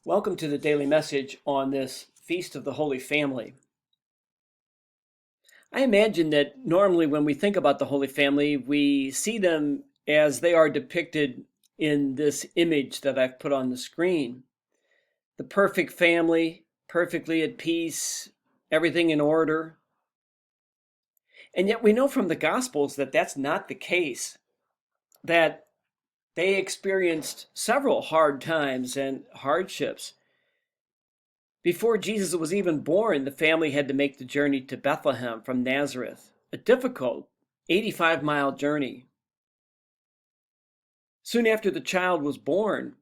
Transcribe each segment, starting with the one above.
Welcome to the daily message on this Feast of the Holy Family. I imagine that normally when we think about the Holy Family, we see them as they are depicted in this image that I've put on the screen. The perfect family, perfectly at peace, everything in order. And yet we know from the Gospels that that's not the case, that they experienced several hard times and hardships. Before Jesus was even born, the family had to make the journey to Bethlehem from Nazareth, a difficult 85-mile journey. Soon after the child was born,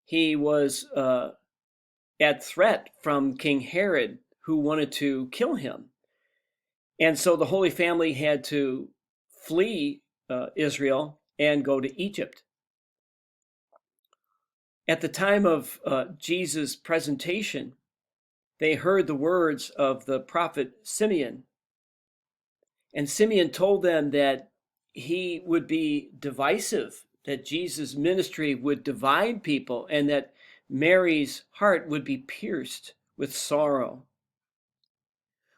he was at threat from King Herod, who wanted to kill him. And so the Holy Family had to flee Israel and go to Egypt. At the time of Jesus' presentation, they heard the words of the prophet Simeon. And Simeon told them that he would be divisive, that Jesus' ministry would divide people, and that Mary's heart would be pierced with sorrow.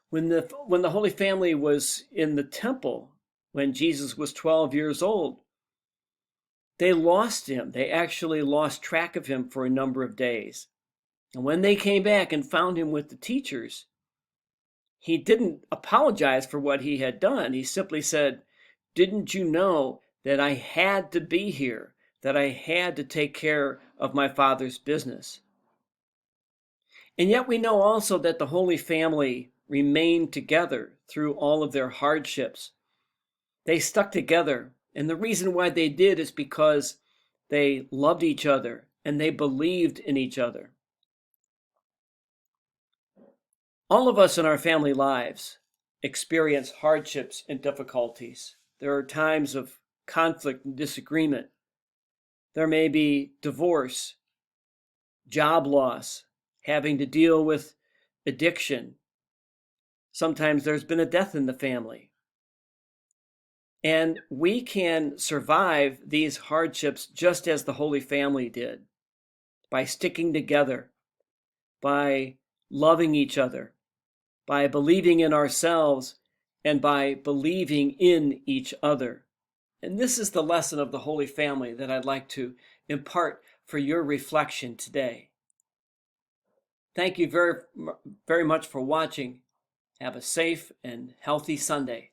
When the Holy Family was in the temple, when Jesus was 12 years old, they lost him. They actually lost track of him for a number of days. And when they came back and found him with the teachers, he didn't apologize for what he had done. He simply said, "Didn't you know that I had to be here, that I had to take care of my Father's business?" And yet we know also that the Holy Family remained together through all of their hardships. They stuck together, and the reason why they did is because they loved each other and they believed in each other. All of us in our family lives experience hardships and difficulties. There are times of conflict and disagreement. There may be divorce, job loss, having to deal with addiction. Sometimes there's been a death in the family. And we can survive these hardships just as the Holy Family did, by sticking together, by loving each other, by believing in ourselves, and by believing in each other. And this is the lesson of the Holy Family that I'd like to impart for your reflection today. Thank you very, very much for watching. Have a safe and healthy Sunday.